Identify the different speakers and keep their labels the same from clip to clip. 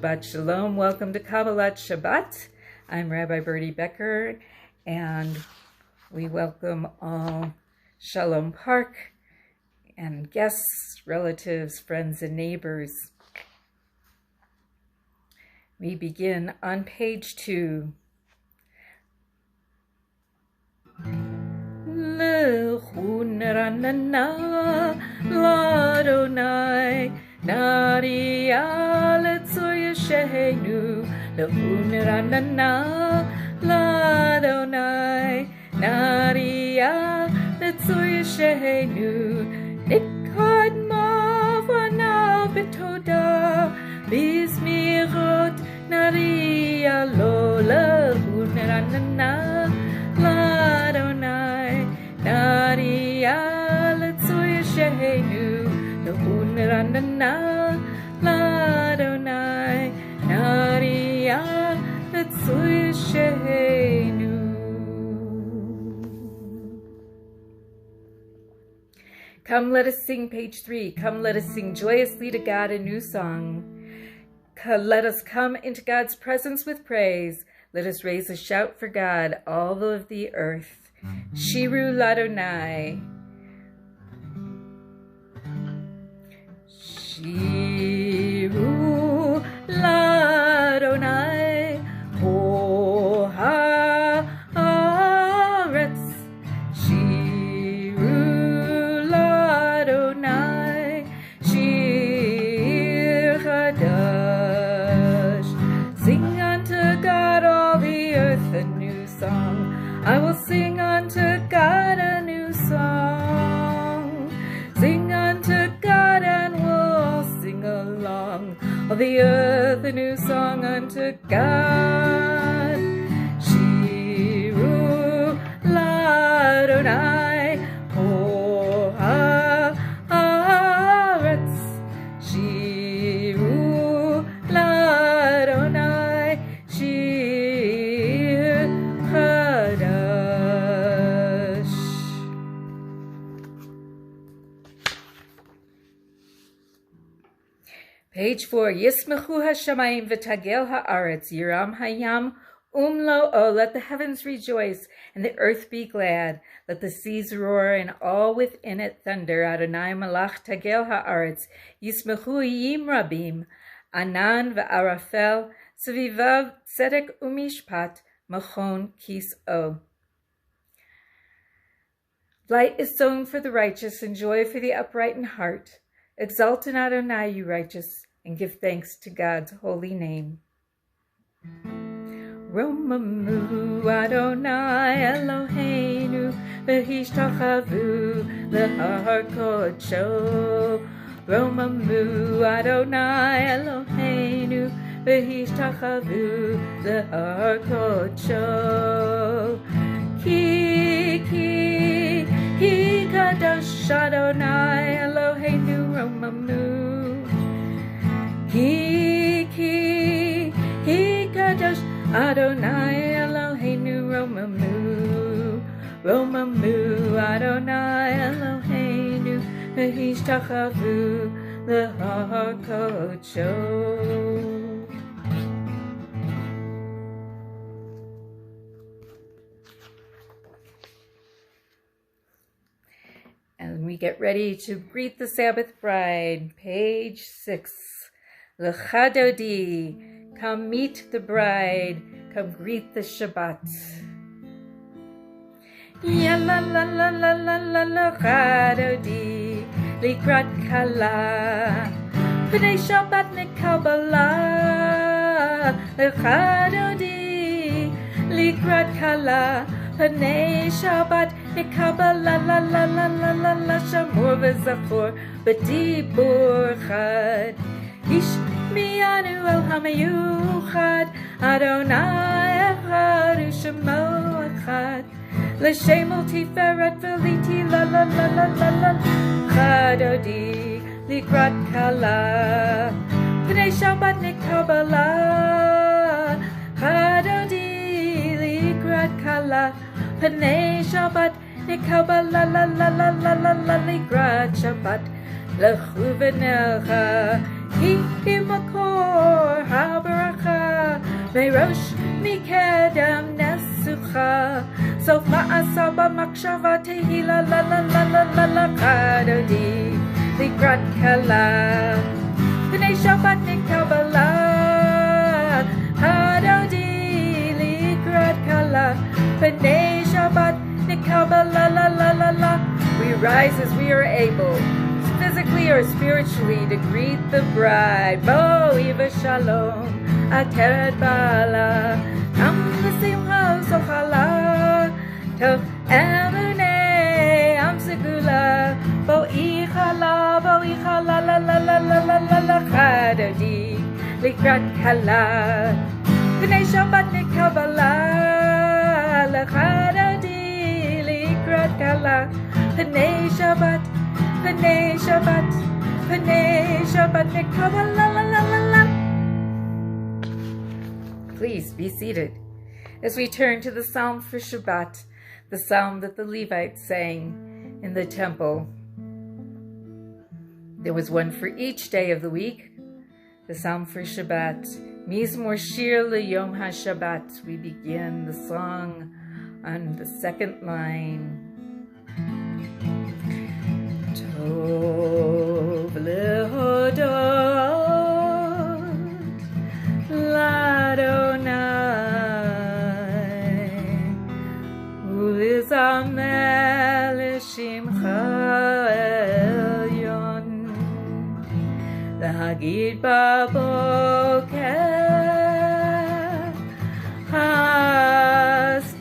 Speaker 1: Shabbat Shalom. Welcome to Kabbalat Shabbat. I'm Rabbi Bertie Becker, and we welcome all Shalom Park and guests, relatives, friends, and neighbors. We begin on page 2. Lechu neranana l'Adonai Naria letzoy Yeshenu Lechu neranana l'Adonai Naria letzoy Yeshenu Nikad mavanav b'toda Bizmirot Naria lo Lechu neranana l'Adonai Naria letzoy Yeshenu Lechu neranana l'Adonai Naria letzoy Yeshenu. Come, let us sing, page 3. Come, let us sing joyously to God a new song. Let us come into God's presence with praise. Let us raise a shout for God, all of the earth. Shiru l'Adonai. Shiru l'Adonai. Ho haaretz. Shiru l'Adonai. Shir chadash. Sing unto God all the earth a new song. I will sing unto God a new song. Sing unto God and we'll all sing along. All the earth a new song unto God. Shiru l'Adonai. Ho haaretz. Shiru l'Adonai. Shir chadash. Page 4. Yismechu hashamayim v'tagel haaretz yiram hayam umlo. Oh, let the heavens rejoice and the earth be glad. Let the seas roar and all within it thunder. Adonai malach tagel haaretz yismechu yim rabim anan v'arafel sevivav tzedek umishpat machon kis-o. Light is sown for the righteous and joy for the upright in heart. Exalt in Adonai, you righteous, and give thanks to God's holy name. Romamu Adonai Eloheinu v'hishtachavu l'har kodsho. Romamu Adonai Eloheinu v'hishtachavu l'har kodsho. Ki kadosh Adonai Eloheinu Romamu. Ki kadosh Adonai Eloheinu Romamu. Romamu Adonai Eloheinu v'hishtachavu l'har kodsho. And we get ready to greet the Sabbath bride. Page 6. L'chadodi. Come meet the bride. Come greet the Shabbat. Ya la la la la la la l'chadodi. Likrat kala. P'nei Shabbat ne Kabbalat. L'chadodi. Likrat kala. P'nei Shabbat Kabbalat la la la la la la shamor v'zachor b'dibur chad. Ishmianu el hamayuchad Adonai echad u'shemo echad. L'shemol tiferet v'liti la la la la la la. Chadodi likrat kala. P'nei Shabbat Kabbalat. Chadodi likrat kala. P'nei Shabbat Kabbalat la la la la la la likrat Shabbat. Lechu v'nelcha Ki makor habaracha merosh mikedem nesucha sof ma'asaba makshava tehila la la la la la la kadodi likrat kala B'nai Shabbat ni Kabbalat kadodi likrat kala B'nai Shabbat ni Kabbalat la la la la. We rise as we are able, physically or spiritually, to greet the bride. Bo Iva Shalom, Ateret Bala, Kam L'Simcha Sochala, Tov Emune Am Segula, Bo Ichala, la la la la la la la la Chadodi, Likrat Kala, B'nai Shabbat ni Kabbalat, Chadodi, Likrat Kala, B'nai Shabbat, B'nai Shabbat, B'nai Shabbat ni Kabbalat, la la la la. Please be seated as we turn to the psalm for Shabbat, the psalm that the Levites sang in the temple. There was one for each day of the week. The psalm for Shabbat, Mizmor Shir LeYom HaShabbat. We begin the song on the second line. Tov lehodot l'Adonai u'lizameh l'shimcha elyon להגיד בבוקר חסדך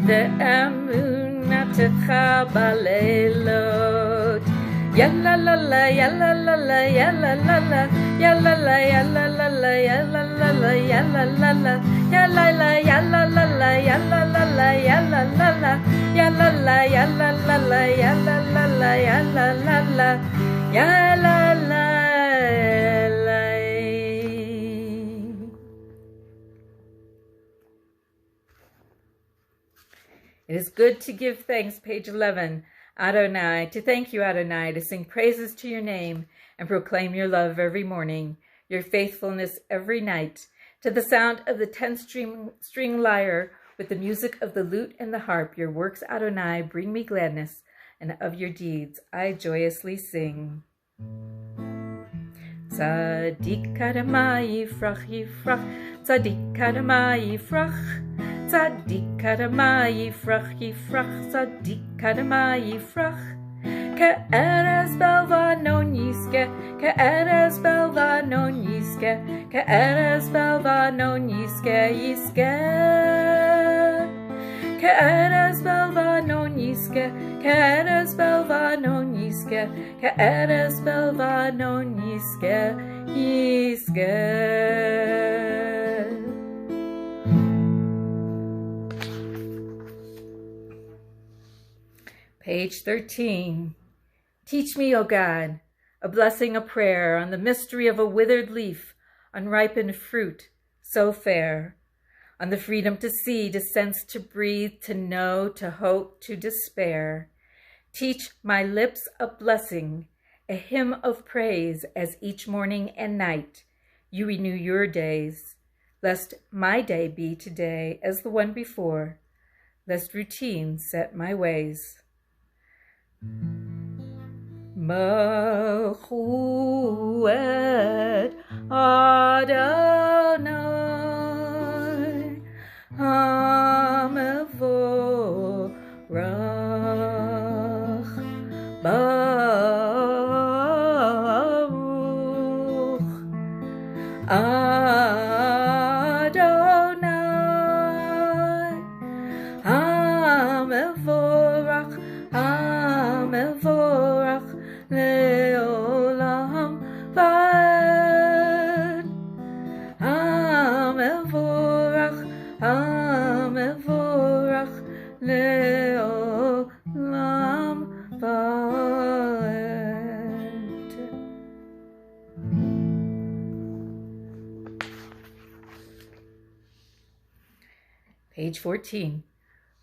Speaker 1: ואמונתך בלילות יאללה לה לה יאללה לה לה יאללה לה לה יאללה לה יאללה לה לה יאללה לה לה יאללה לה לה יאללה לה יאללה לה לה יאללה לה לה יאללה לה לה yalla la yalla la la yalla la la yalla la la yalla la la. It is good to give thanks, page 11. Adonai, to thank you, Adonai, to sing praises to your name and proclaim your love every morning, your faithfulness every night, to the sound of the 10-string lyre, with the music of the lute and the harp, your works, Adonai, bring me gladness, and of your deeds I joyously sing. Tzadik kadama yifrach yifrach, tzadik kadama yifrach, tzadik kadama yifrach yifrach, tzadik kadama yifrach. Ke'erez belvanon yiske, ke'erez belvanon yiske, ke'erez belvanon yiske yiske. Ke'erez belvanon yiske, ke'erez belvanon yiske, ke'erez belvanon yiske yiske. Page 13. Teach me, O God, a blessing, a prayer, on the mystery of a withered leaf, unripened fruit, so fair, on the freedom to see, to sense, to breathe, to know, to hope, to despair. Teach my lips a blessing, a hymn of praise, as each morning and night you renew your days, lest my day be today as the one before, lest routine set my ways. Malchuet Adonai HaMevorach Baruch Adonai HaMevorach HaMevorach Leolam Vaed HaMevorach HaMevorach Leolam Vaed. Page 14.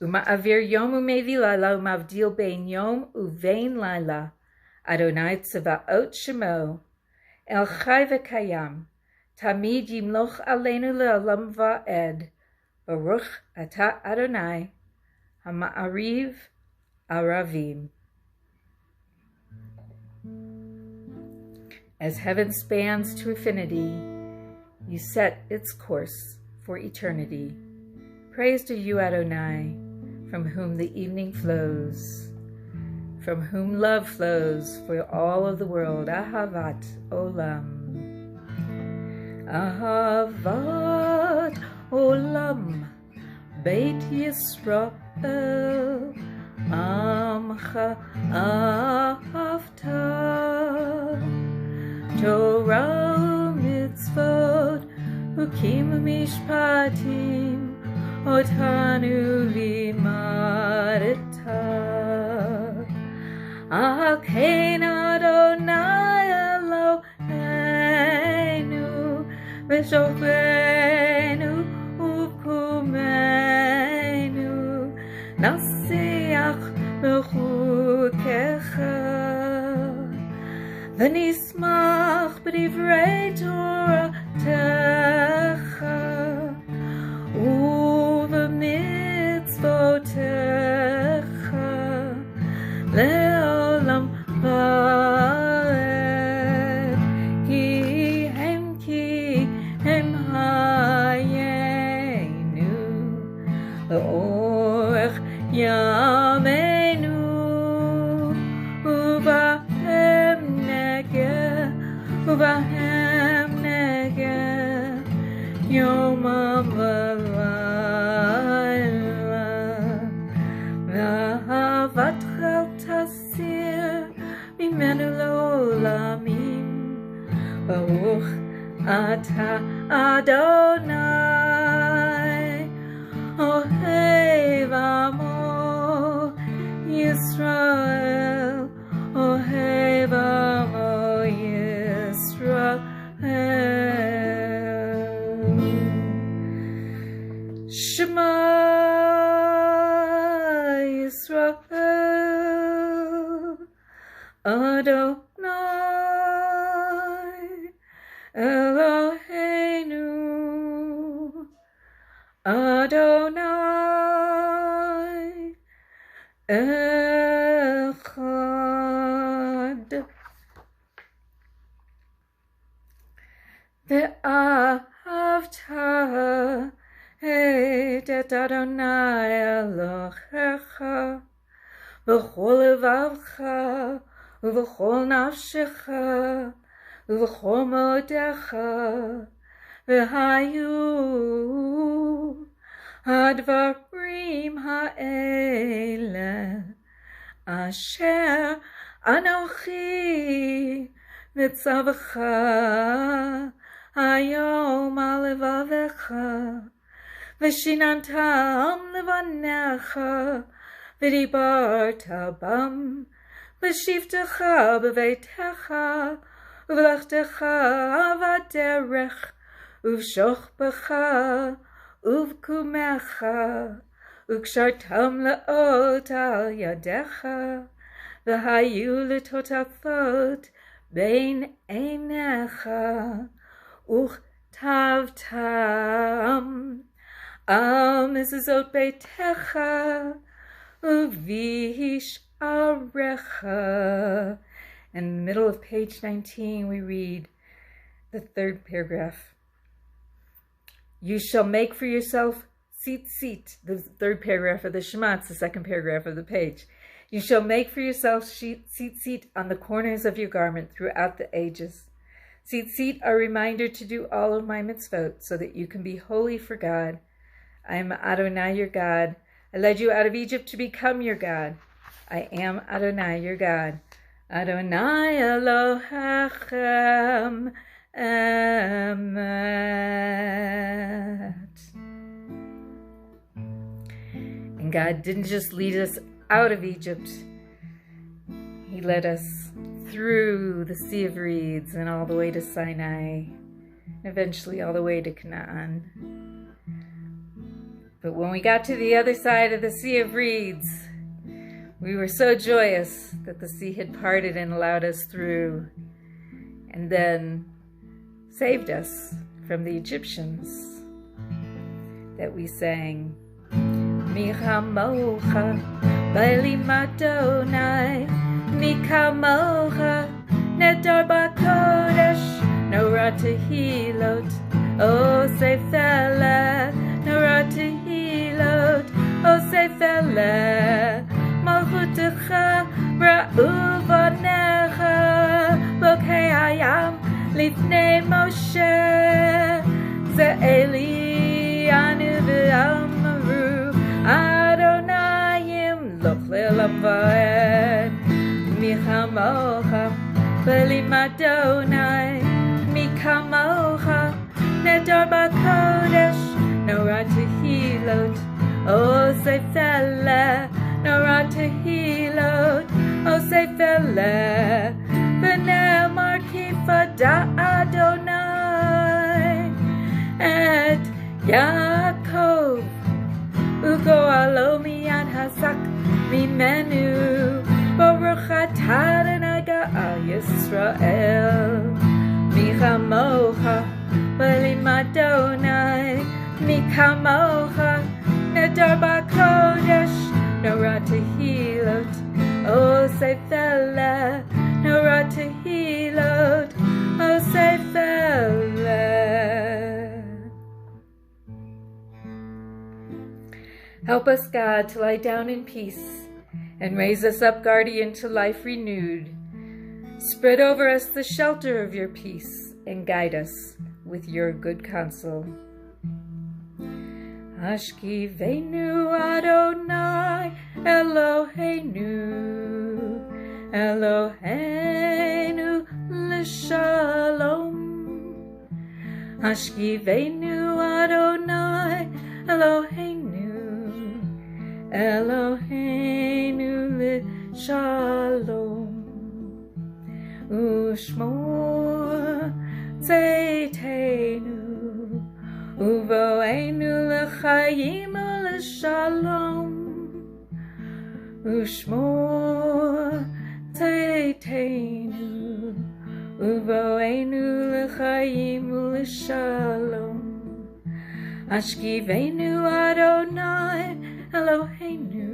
Speaker 1: Uma'avir yom umevi laila umavdil bein yom uvein laila. Adonai tzavaot shemo. El chai v'kayam. Tamid yimloch aleinu le'olam va'ed. Baruch ata Adonai. Hama'ariv aravim. As heaven spans to infinity, you set its course for eternity. Praise to you, Adonai, from whom the evening flows, from whom love flows for all of the world. Ahavat olam. Ahavat olam. Beit Yisrael. Amcha ahavta. Torah mitzvot, hukim mishpatim, otanu limadeta. Akein Adonai Eloheinu, v'shofenu uvkumeinu, nasiach b'chukecha. V'nismach b'divrei Toratecha u'v'mitzvotecha le'olam va'ed ki hem hayenu le'orech yameinu Uvahem negeh yomam v'layla v'ahavatcha tasir mimenu le'olamim Baruch ata Adonai ohev amo Yisrael ohev amo Shema Yisrael Adonai Eloheinu Adonai Echad. Ve'ahavta et Adonai Elohecha v'chol levavcha u'v'chol nafshecha u'v'chol modecha v'hayu hadvarim ha'ele asher anochi mitzavacha Hayom alevavecha, v'shinantam levanecha, v'dibarta bam, v'shivtecha b'veitecha, uv'lechtecha avaderech, uv'shochbecha, uv'kumecha, u'kshartam le'ot al yadecha, v'hayu l'totafot bein einecha, Uchtavtam al mezuzot beitecha uvish arecha. In the middle of page 19, we read the third paragraph. You shall make for yourself tzitzit, the third paragraph of the Shema, it's the second paragraph of the page. You shall make for yourself tzitzit on the corners of your garment throughout the ages. Tzitzit are a reminder to do all of my mitzvot so that you can be holy for God. I am Adonai, your God. I led you out of Egypt to become your God. I am Adonai, your God. Adonai Elohechem Emet. And God didn't just lead us out of Egypt. He led us through the Sea of Reeds and all the way to Sinai, and eventually all the way to Canaan. But when we got to the other side of the Sea of Reeds, we were so joyous that the sea had parted and allowed us through, and then saved us from the Egyptians, that we sang, Mi chamocha b'elim Adonai, Mi kamocha nedar b'kodesh, Norah tehilot, O seifele, Norah tehilot, O seifele, Malchutecha ra'u v'necha, Bokei hayam lifnei Moshe, Ze'eli anu v'amaru, Adonayim loch le'olam va'ed, Mi chamocha b'elim Adonai, Mi kamocha nedar b'kodesh, Norah tehilot, O seifele, Norah tehilot, O seifele, v'ne'emar kifada Adonai et Yaakov, ugo'alo miyad hazak mimenu, Baruch atah Adonai ga'al Yisrael, Mi chamocha b'elim Adonai, Mi kamocha nedar b'kodesh, Norah tehilot, O seifele, Norah tehilot, O seifele. Help us, God, to lie down in peace and raise us up, guardian, to life renewed. Spread over us the shelter of your peace and guide us with your good counsel. Ashkivenu Adonai Eloheinu, Eloheinu l'shalom. Ashkivenu Adonai Eloheinu, Eloheinu l'shalom. Ushmor tzeiteinu, Uvo'enu l'chaim u'l'shalom, Ushmor tzeiteinu, Uvo'enu l'chaim u'l'shalom. Ashkivenu Adonai Eloheinu,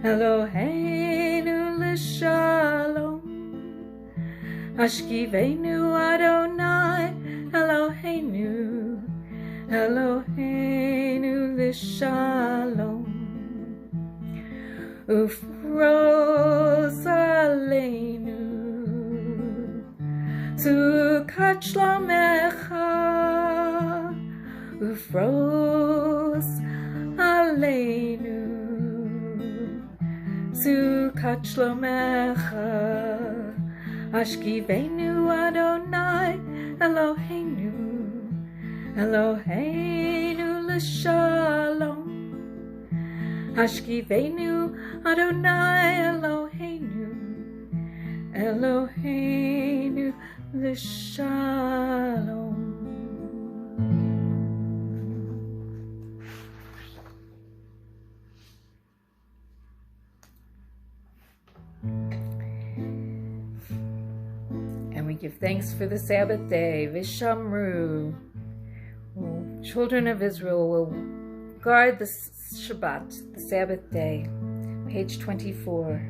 Speaker 1: Eloheinu l'shalom. Ashkivenu Adonai Eloheinu, Eloheinu l'shalom. Ufroz aleinu sukat shlomecha, Ufroz aleinu sukat shlomecha. Ashkivenu Adonai Eloheinu, Eloheinu l'shalom. Ashkivenu Adonai Eloheinu, Eloheinu l'shalom. And we give thanks for the Sabbath day. Vishamru. Children of Israel will guard the Shabbat, the Sabbath day. Page 24.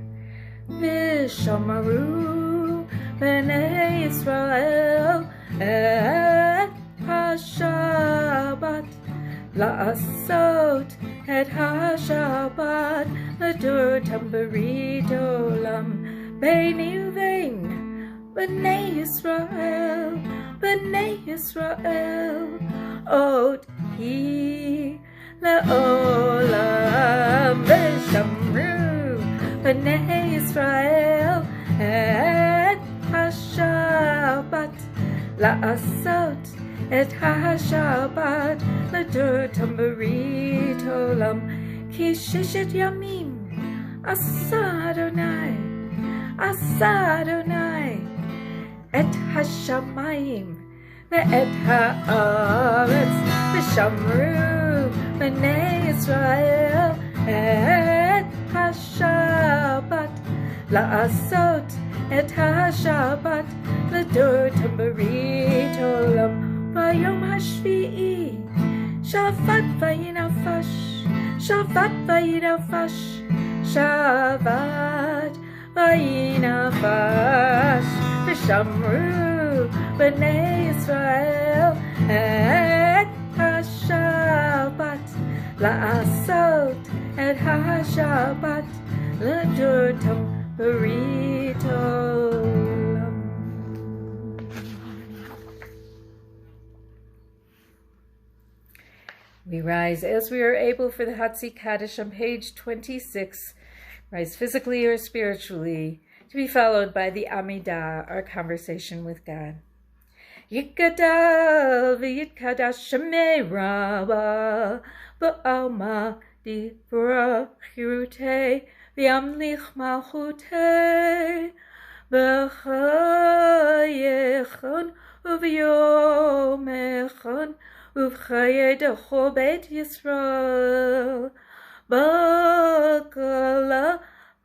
Speaker 1: Vishamru b'nei Yisrael et ha-Shabbat, la'asot et ha-Shabbat, l'dortam b'rit olam, beini uvein b'nei Yisrael, b'nei Yisrael, od hi le'olam. Vishamru b'nei Yisrael et ha-Shabbat, la'asot et ha-Shabbat, l'dortam b'rit olam, ki shishet yamim asa Adonai, asa Adonai et hashamayim ואת הארץ ושמרו בני ישראל את השבת, לעשות את השבת לדורתם ברית עולם. ביום השביעי שבת וינפש, שבת וינפש, שבת וינפש, ושמרו בני ישראל את השבת, לעשות את השבת לדורתם ברית עולם. We rise as we are able for the Hatzi Kaddish on page 26. Rise physically or spiritually, to be followed by the Amidah, our conversation with God. Yikadal v'yitkadash shemei rabba ba'alma divra chirutei v'yamlich malchutei b'chayechon u'v'yomechon u'v'chayei dechol beit Yisrael b'gala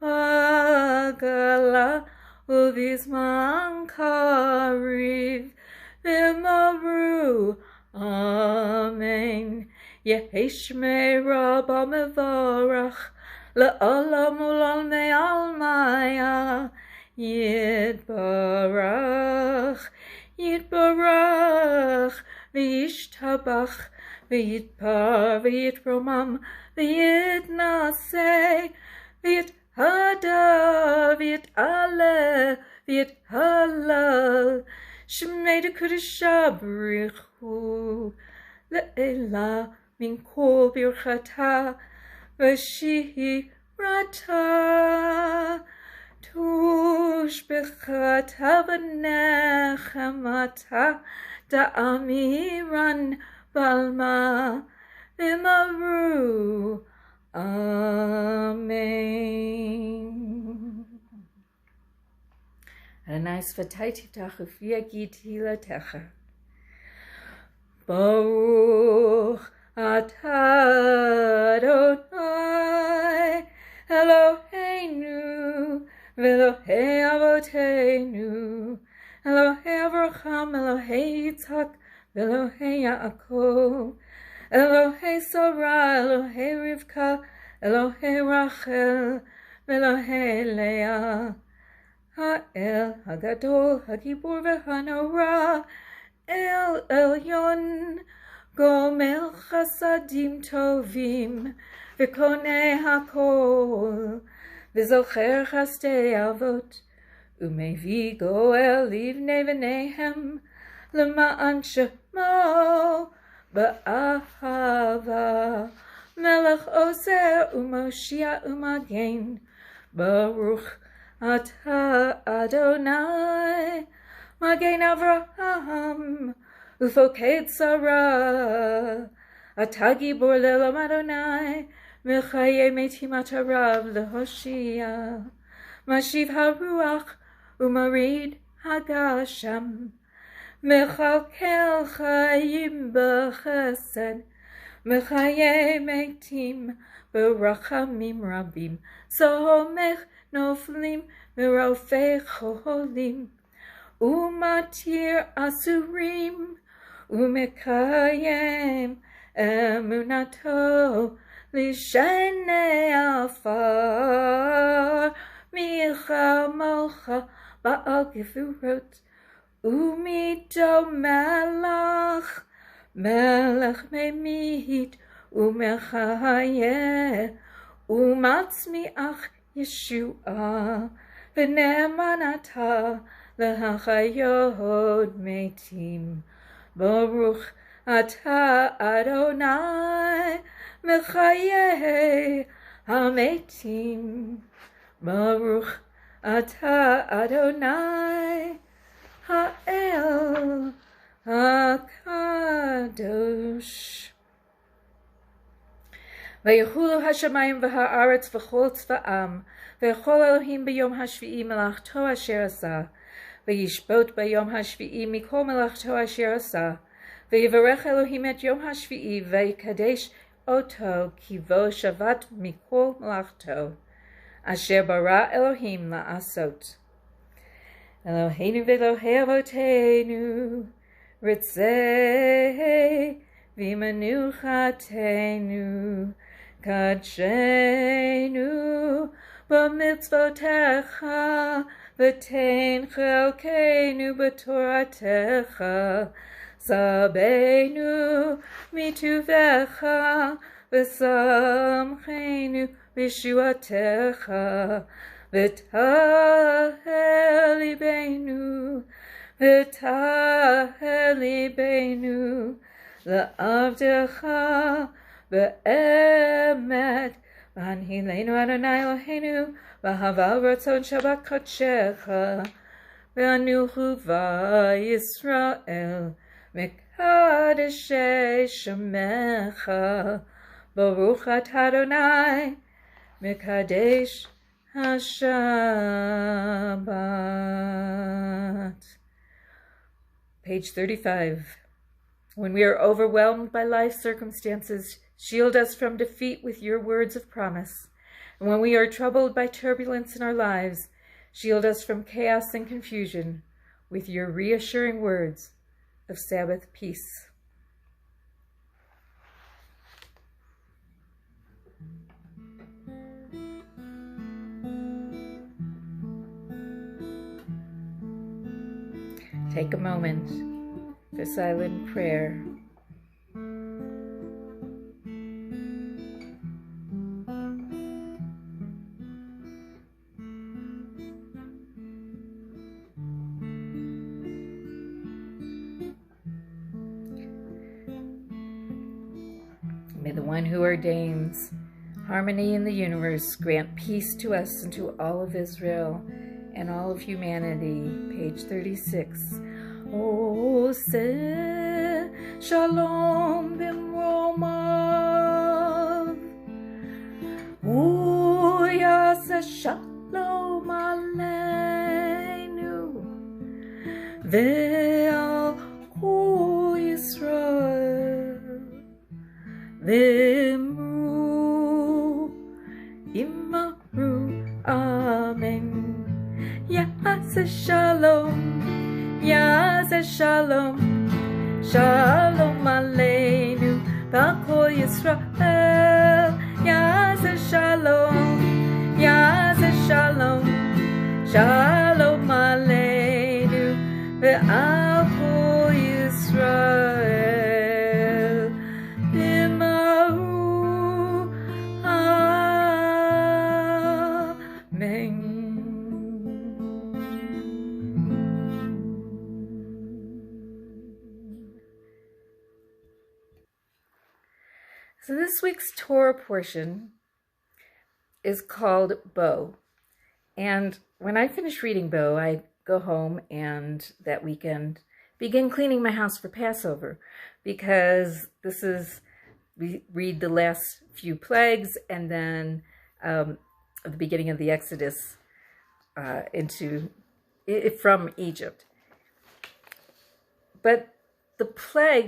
Speaker 1: b'gala u'v'zman kariv v'maru amen. Yehi shmei rabba mevarach la'olam u'l'olmei almaya yitbarach yitbarach v'yishtabach v'yitpar v'yitromam v'yitnaseh v'yithada v'yit'aleh v'yithalal shmei dekudesha b'richu le'ela min kol birchata v'shirata tush b'chata v'nechamata da'amiran balma v'maru amen. Adonai svatei tiftach u'fi tilatecha. Baruch atah Adonai Eloheinu v'Elohei avoteinu Elohei Avraham, Elohei Yitzhak, Elohei Yaakov, Elohei Sarah, Elohei Rivka, Elohei Rachel, Elohei Leah. Ha'el Hagadol, Hagibur v'Hanora, El Elyon, Gomel Chasadim Tovim, V'konei Hakol, V'zocher Chastei Avot, Umevi Goel Livnei V'nehem, L'ma'an Shemo, Ba'ahava, Melech Ozer U'Moshia U'Magen, Baruch Atah Adonai, Magen Avraham, Ufoked Sarah, Atah Gibor Le'olam Adonai, Mechaye Metim Atarav Lehoshia, Mashiv HaRuach, Umarid Hagasham, Mechalkel Chayim B'Chesed, Mechaye Metim B'Rachamim Rabim, Somech Noflim Merofei Cholim, Umatir Asurim, Umekayem Emunato, Lishenei Afar, Micha Mocha Ba'al Gevurot, Umito Melach, Melech Memit, Umechayeh, Umatzmiach Yeshua, V'nemanata L'hachayot Metim, Baruch Atah Adonai, Mechayeh HaMetim, Baruch Atah Adonai, Ha'el HaKadosh. ויחולו השמיים והארץ וכל צבאם, ויכול אלוהים ביום השביעי מלאכתו אשר עשה, וישבות ביום השביעי מכל מלאכתו אשר עשה, ויברך אלוהים את יום השביעי ויקדש אותו כי בו שבת מכל מלאכתו, אשר ברא אלוהים לעשות. אלוהינו ואלוהי אבותינו, רצה ומנוחתנו, קדשנו במצוותיך, ותן חלקנו בתורתך, סבנו מטובך, ושמחנו בישועתך, ותהל ליבנו, ותהל ליבנו, לעבדך באמת, והנהילנו אדוני אלוהינו, ואהבה ורצון שבת קודשך, ואנוכו בישראל, מקדשי שמך, ברוך אתה אדוני, מקדש Shabbat. Page 35. When we are overwhelmed by life circumstances, shield us from defeat with your words of promise. And when we are troubled by turbulence in our lives, shield us from chaos and confusion with your reassuring words of Sabbath peace. Take a moment for silent prayer. May the one who ordains harmony in the universe grant peace to us and to all of Israel and all of humanity. Page 36. Ose shalom b'mromav, uyase shalom aleinu, ve'al kol Yisrael, v'imru amen. Yase shalom, Yase shalom, shalom aleinu, b'kol Yisrael. Yase shalom, shalom aleinu, v'al kol Yisrael. B'mahu amen. So this week's Torah portion is called Bo. And when I finish reading Bo, I go home and that weekend begin cleaning my house for Passover, because we read the last few plagues and then the beginning of the Exodus from Egypt. But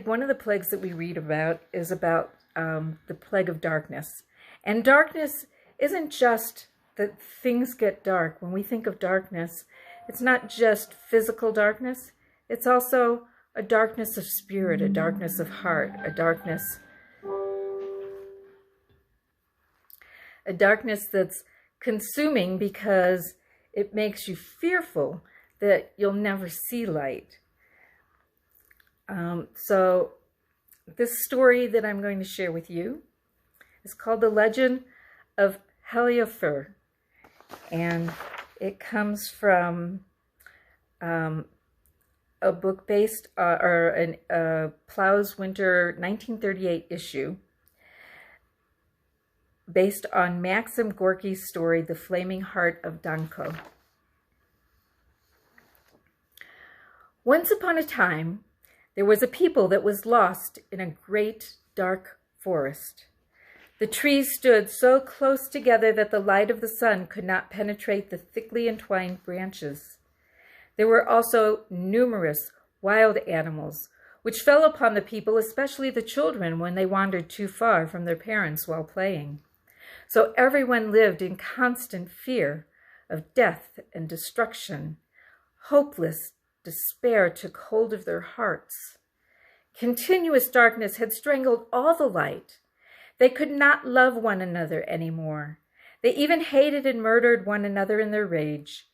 Speaker 1: one of the plagues that we read about is about the plague of darkness. And darkness isn't just that things get dark. When we think of darkness, it's not just physical darkness. It's also a darkness of spirit, a darkness of heart, a darkness that's consuming because it makes you fearful that you'll never see light. So this story that I'm going to share with you is called The Legend of Heliofer, and it comes from a book based Plow's Winter 1938 issue, based on Maxim Gorky's story, The Flaming Heart of Danko. Once upon a time, there was a people that was lost in a great dark forest. The trees stood so close together that the light of the sun could not penetrate the thickly entwined branches. There were also numerous wild animals, which fell upon the people, especially the children, when they wandered too far from their parents while playing. So everyone lived in constant fear of death and destruction. Hopeless despair took hold of their hearts. Continuous darkness had strangled all the light. They could not love one another anymore. They even hated and murdered one another in their rage.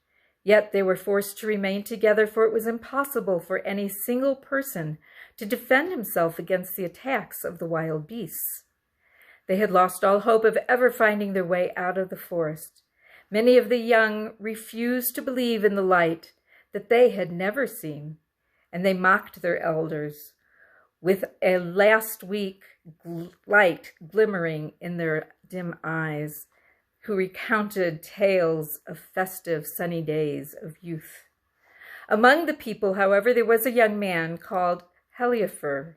Speaker 1: Yet they were forced to remain together, for it was impossible for any single person to defend himself against the attacks of the wild beasts. They had lost all hope of ever finding their way out of the forest. Many of the young refused to believe in the light that they had never seen, and they mocked their elders, with a last week light glimmering in their dim eyes, who recounted tales of festive sunny days of youth. Among the people, however, there was a young man called Heliafer.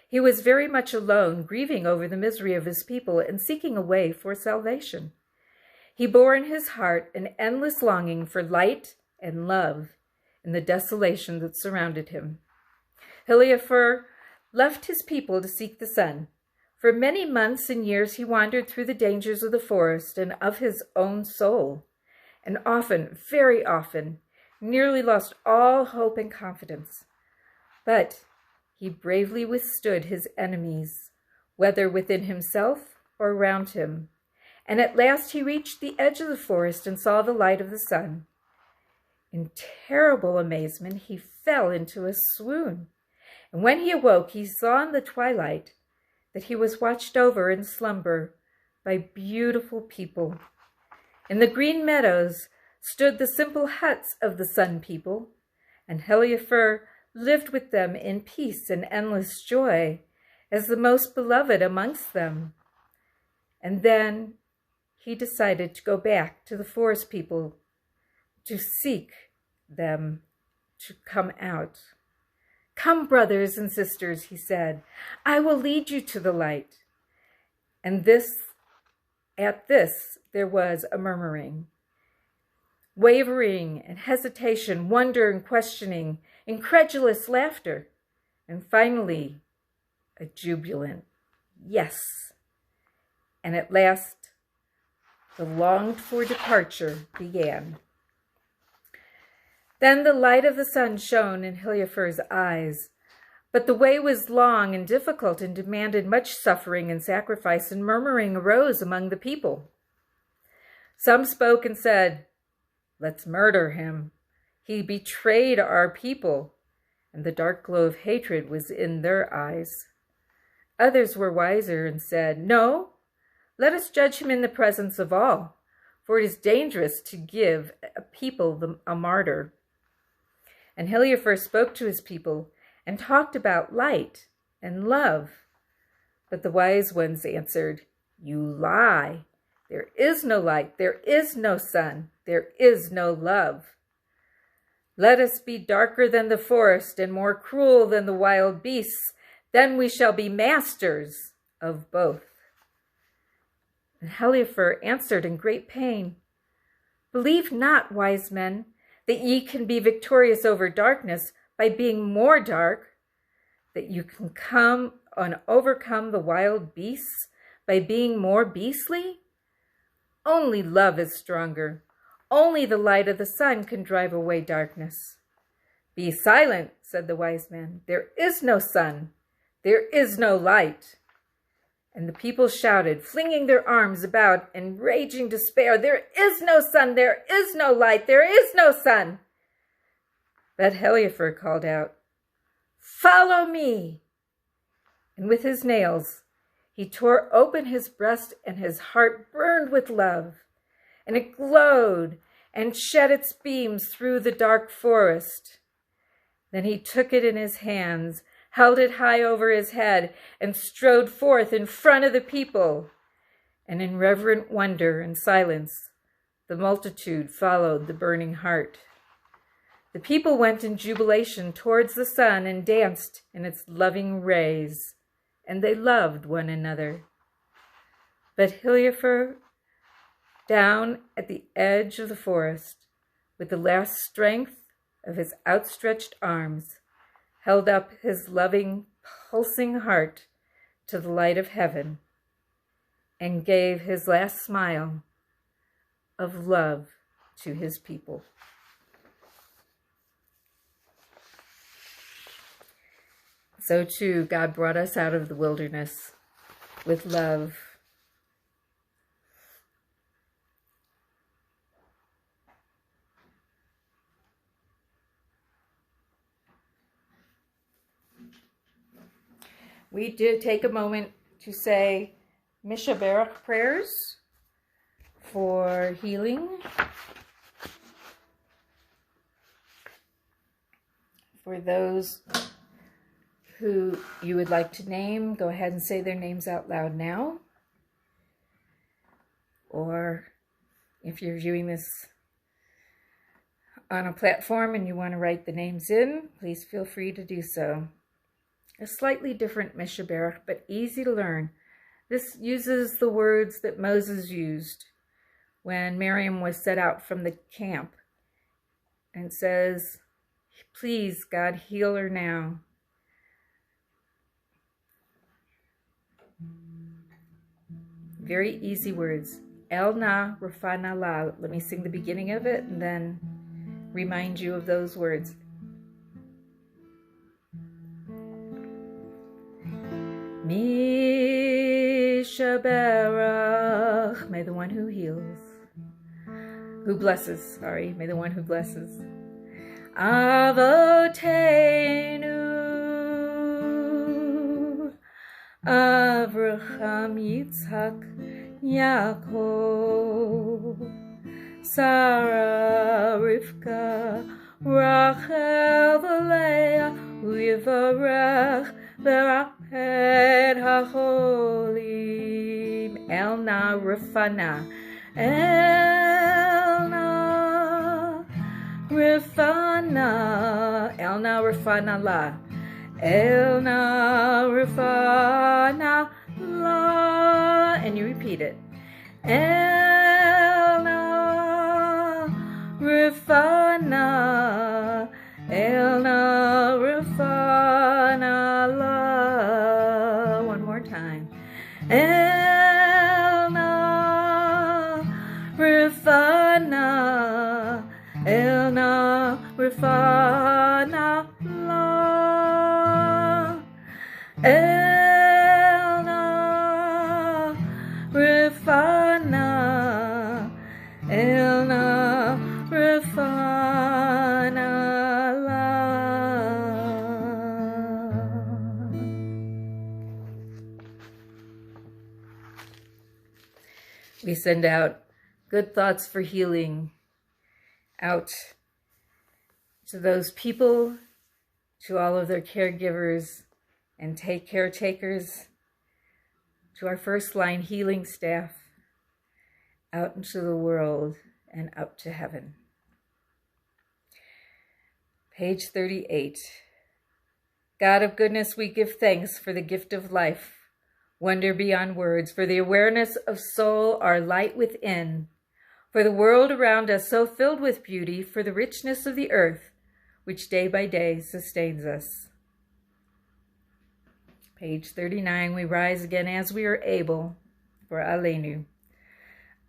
Speaker 1: He was very much alone, grieving over the misery of his people and seeking a way for salvation. He bore in his heart an endless longing for light and love in the desolation that surrounded him. Heliafer left his people to seek the sun. For many months and years he wandered through the dangers of the forest and of his own soul, and often, very often, nearly lost all hope and confidence. But he bravely withstood his enemies, whether within himself or around him, and at last he reached the edge of the forest and saw the light of the sun. In terrible amazement, he fell into a swoon, and when he awoke, he saw in the twilight that he was watched over in slumber by beautiful people. In the green meadows stood the simple huts of the Sun People, and Heliafer lived with them in peace and endless joy as the most beloved amongst them. And then he decided to go back to the forest people to seek them to come out. "Come, brothers and sisters," he said, "I will lead you to the light." And at this there was a murmuring, wavering and hesitation, wonder and questioning, incredulous laughter, and finally a jubilant yes. And at last the longed-for departure began. Then the light of the sun shone in Heliafer's eyes, but the way was long and difficult and demanded much suffering and sacrifice, and murmuring arose among the people. Some spoke and said, "Let's murder him. He betrayed our people," and the dark glow of hatred was in their eyes. Others were wiser and said, "No, let us judge him in the presence of all, for it is dangerous to give a people a martyr." And Heliafer spoke to his people and talked about light and love. But the wise ones answered, "You lie. There is no light, there is no sun, there is no love. Let us be darker than the forest and more cruel than the wild beasts, then we shall be masters of both." And Heliafer answered in great pain, "Believe not, wise men, that ye can be victorious over darkness by being more dark, that you can come and overcome the wild beasts by being more beastly. Only love is stronger. Only the light of the sun can drive away darkness." "Be silent," said the wise man. "There is no sun. There is no light." And the people shouted, flinging their arms about in raging despair, "There is no sun, there is no light, there is no sun." But Heliafer called out, "Follow me!" And with his nails, he tore open his breast, and his heart burned with love, and it glowed and shed its beams through the dark forest. Then he took it in his hands, held it high over his head, and strode forth in front of the people. And in reverent wonder and silence, the multitude followed the burning heart. The people went in jubilation towards the sun and danced in its loving rays, and they loved one another. But Heliafer, down at the edge of the forest, with the last strength of his outstretched arms, held up his loving, pulsing heart to the light of heaven, and gave his last smile of love to his people. So too, God brought us out of the wilderness with love. We did take a moment to say Mishaberach prayers for healing. For those who you would like to name, go ahead and say their names out loud now. Or if you're viewing this on a platform and you want to write the names in, please feel free to do so. A slightly different Mishaberach, but easy to learn. This uses the words that Moses used when Miriam was set out from the camp, and says, please, God, heal her now. Very easy words. El na rafana la. Let me sing the beginning of it and then remind you of those words. Mishaberach, may the one who heals, may the one who blesses. Avotenu, Avraham, Yitzhak, Yaakov, Sarah, Rivka, Rachel, Leah, Uyivarech, Berachet HaCholim, Elna Rifana, Elna Rifana, Elna Rifana La, Elna Rifana La, and you repeat it. Elna Rifana, Elna Rifana La. One more time. Elna Rifana, Elna Rifana La. Elna Rifana, Elna Rifana La. We send out good thoughts for healing out to those people, to all of their caregivers and caretakers, to our first line healing staff, out into the world and up to heaven. Page 38. God of goodness, we give thanks for the gift of life, wonder beyond words, for the awareness of soul, our light within, for the world around us so filled with beauty, for the richness of the earth, which day by day sustains us. Page 39, we rise again as we are able, for Aleinu.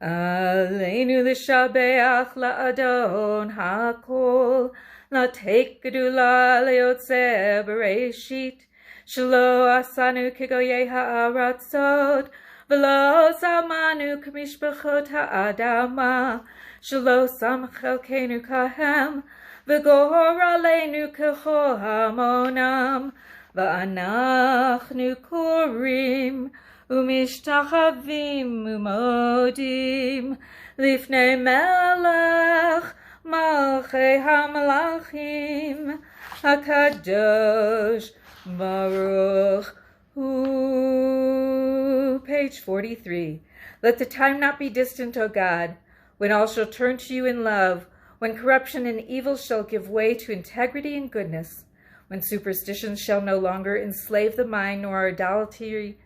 Speaker 1: Aleinu l'shabeach la'adon ha'kol, la'tek gedula le'yotzeh bereshit, shelo asanu kegoyei ha'aratzot, v'lo samanu k'mishpachot ha'adama, shelo sam chelkenu kahem, v'gor aleinu k'chol hamonam, v'anachnu korim, umishtachavim umodim, lifnei melech, malchei hamalachim, hakadosh baruch hu. Page 43. Let the time not be distant, O God, when all shall turn to you in love, when corruption and evil shall give way to integrity and goodness, when superstition shall no longer enslave the mind, nor idolatry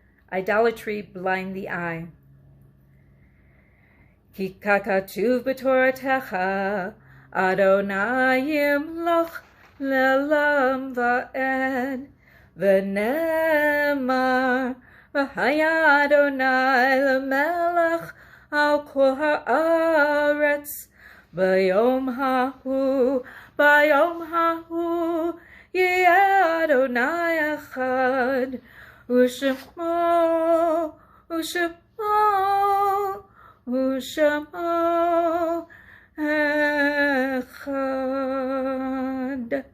Speaker 1: blind the eye. Ki kakatuv b'toratecha, Adonai yimloch le'olam va'ed. V'nemar v'haya Adonai lemelech al kol haaretz. Bayom hahu yeh Adonai echad. Ushemo echad.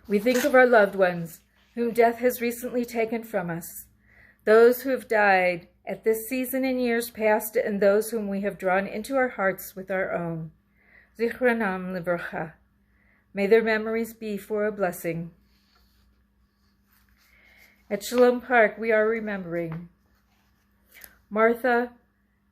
Speaker 1: We think of our loved ones whom death has recently taken from us, those who have died at this season in years past, and those whom we have drawn into our hearts with our own. Zichronam livracha. May their memories be for a blessing. At Shalom Park, we are remembering Martha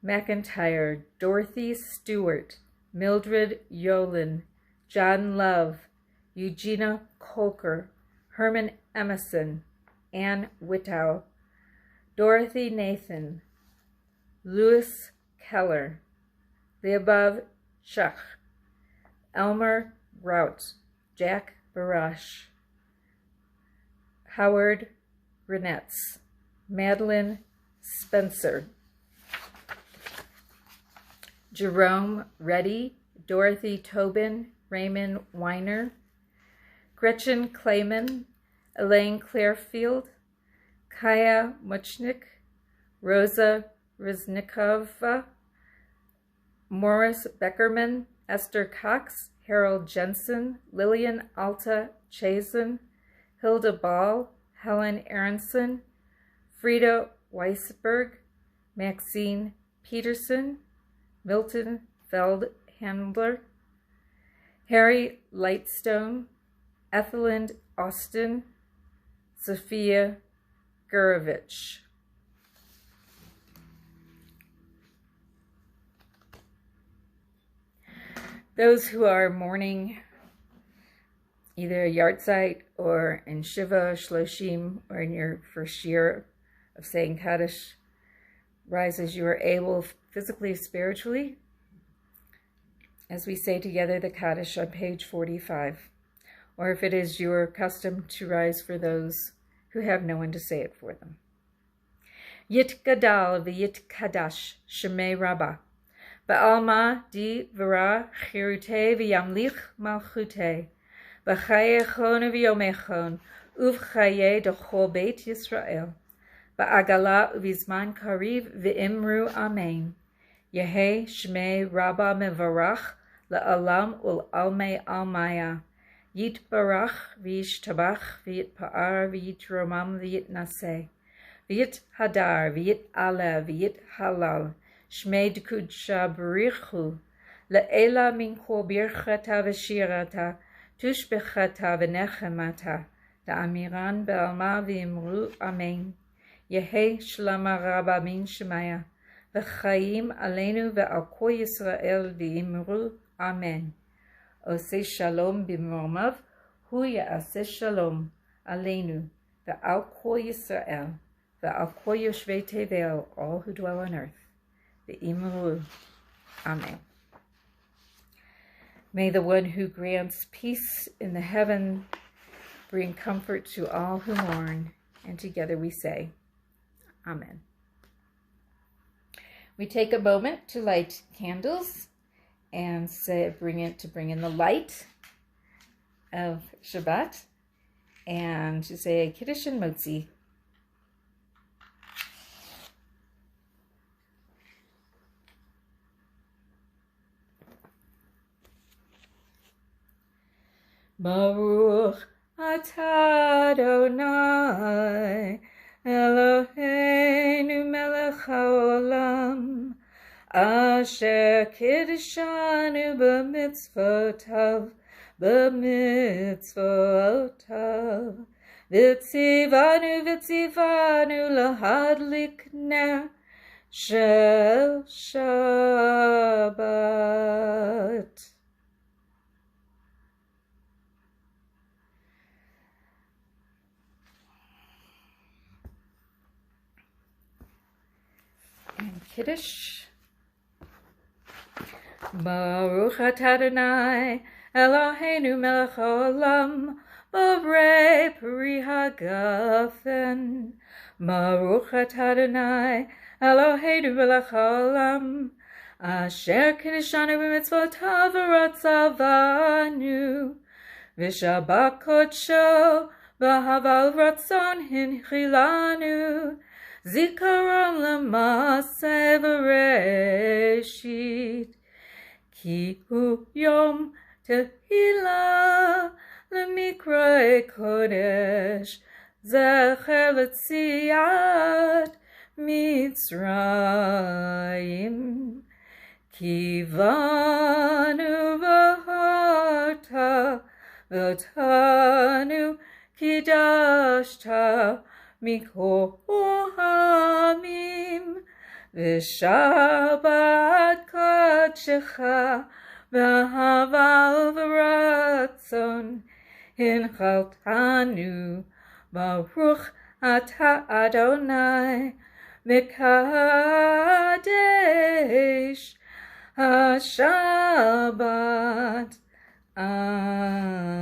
Speaker 1: McIntyre, Dorothy Stewart, Mildred Yolin, John Love, Eugenia Colker, Herman Emerson, Ann Whittow, Dorothy Nathan, Louis Keller, Leobav Chach, Elmer Rout, Jack Barash, Howard Grenetz, Madeline Spencer, Jerome Reddy, Dorothy Tobin, Raymond Weiner, Gretchen Clayman, Elaine Clarefield, Kaya Muchnik, Rosa Riznikova, Morris Beckerman, Esther Cox, Harold Jensen, Lillian Alta Chazen, Hilda Ball, Helen Aronson, Frida Weisberg, Maxine Peterson, Milton Feldhandler, Harry Lightstone, Ethelind Austin, Sophia Gurovich. Those who are mourning either a yahrzeit or in Shiva, Shloshim, or in your first year of saying Kaddish, rise as you are able, physically, spiritually, as we say together the Kaddish on page 45. Or if it is your custom, to rise for those who have no one to say it for them. Yit gadal v'yit kadash shemei rabbah. Ba'alma di v'ra chirute v'yamlich malchute. B'chayechon v'yomechon uv'chaye d'chol beit Yisrael. Ba'agala uv'izman kariv v'imru amen. Yehe shmei rabbah mevarach la'alam ul'almei almaya. Yit barach v'yish tabach v'yit pa'ar v'yit romam v'yit naseh. V'yit hadar v'yit ale v'yit halal. Shmei d'kudsha b'richu. Le'ela min kol birchata v'shirata. Tushbechata v'nechemata. Da'amiran be'alma v'imru amen. Yehe shlama rabba min shemaya. V'chaim aleinu ve'al kol Yisrael v'imru amen. Oseh shalom b'mormav, hu ya'aseh shalom aleinu, ve'al kol Yisrael, ve'al kol yoshvei tevel, all who dwell on earth, ve'imru, amen. May the one who grants peace in the heaven bring comfort to all who mourn, and together we say, amen. We take a moment to light candles and bring in the light of Shabbat, and to say Kiddush and Motzi. Baruch atah Adonai Eloheinu melech haolam asher kiddushanu b'mitzvotav v'tzivanu lahadlik ner shel Shabbat. And Kiddush, Baruch atah Adonai Eloheinu melech haolam borei peri hagafen. Baruch atah Adonai Eloheinu melech haolam asher kinishanu b'mitzvotav v'ratzavanu v'shabbat kodsho v'haval ratzon hinchilanu zikaron l'maaseh v'reshit ki hu yom tehillah l'mikrei kodesh zecher l'tziat Mitzrayim ki vanu v'harta v'tanu kidashta mikol hamim v'shabbat kadshecha v'haval v'ratzon hinchaltanu Baruch atah Adonai Mekadesh HaShabbat. Amen.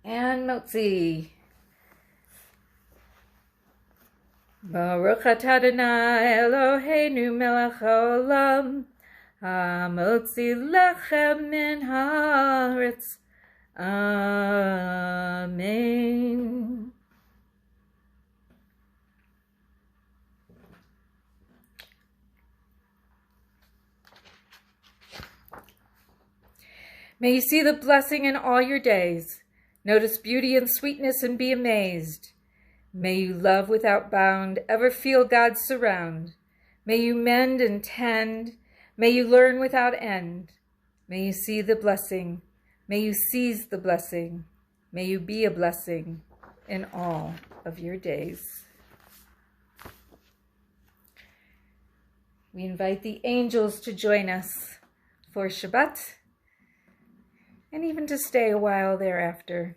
Speaker 1: And Motzi. Baruch atah Adonai Eloheinu melech haolam hamotzi lechem min haaretz. Amen. May you see the blessing in all your days. Notice beauty and sweetness and be amazed. May you love without bound, ever feel God's surround. May you mend and tend. May you learn without end. May you see the blessing. May you seize the blessing. May you be a blessing in all of your days. We invite the angels to join us for Shabbat and even to stay a while thereafter.